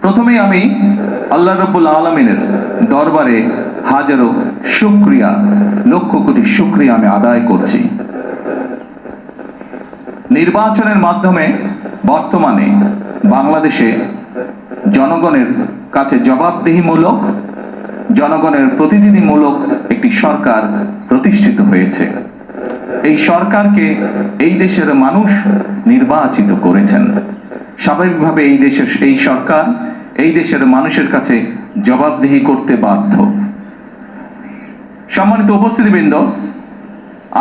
প্রথমেই আমি আল্লাহ রাব্বুল আলামিনের দরবারে হাজারো শুকরিয়া, লক্ষ কোটি শুকরিয়া আমি আদায় করছি। নির্বাচনের মাধ্যমে বর্তমানে বাংলাদেশে জনগণের কাছে জবাবদিহিমূলক, জনগণের প্রতিনিধিমূলক একটি সরকার প্রতিষ্ঠিত হয়েছে। এই সরকারকে এই দেশের মানুষ নির্বাচিত করেছেন। স্বাভাবিকভাবে এই সরকার এই দেশের মানুষের কাছে জবাবদিহি করতে বাধ্য। সম্মানিত উপস্থিতিবৃন্দ,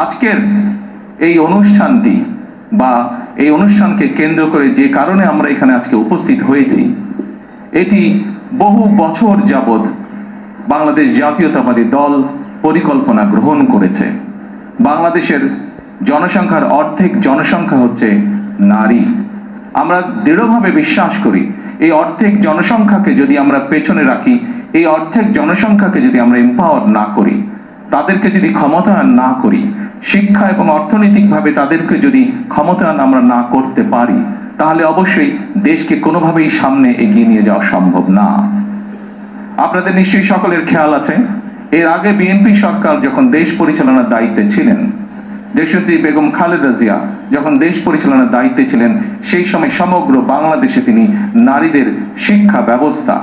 আজকের এই অনুষ্ঠানটি বা এই অনুষ্ঠানকে কেন্দ্র করে যে কারণে আমরা এখানে আজকে উপস্থিত হয়েছি, এটি বহু বছর যাবৎ বাংলাদেশ জাতীয়তাবাদী দল পরিকল্পনা গ্রহণ করেছে। বাংলাদেশের জনসংখ্যার অর্ধেক জনসংখ্যা হচ্ছে নারী। আমরা দৃঢ়ভাবে বিশ্বাস করি এই অর্ধেক জনসংখ্যাকে যদি আমরা পেছনে রাখি, এই অর্ধেক জনসংখ্যাকে যদি আমরা এম্পাওয়ার না করি, তাদেরকে যদি ক্ষমতায়ন না করি, শিক্ষা এবং অর্থনৈতিকভাবে তাদেরকে যদি ক্ষমতায়ন আমরা না করতে পারি, তাহলে অবশ্যই দেশকে কোনোভাবেই সামনে এগিয়ে নিয়ে যাওয়া সম্ভব না। আপনাদের নিশ্চয়ই সকলের খেয়াল আছে, এর আগে বিএনপি সরকার যখন দেশ পরিচালনার দায়িত্বে ছিলেন, দেশনেত্রী বেগম খালেদা জিয়া যখন দেশ পরিচালনার দায়িত্বে ছিলেন, সেই সময় সমগ্র বাংলাদেশে তিনি নারীদের শিক্ষা ব্যবস্থা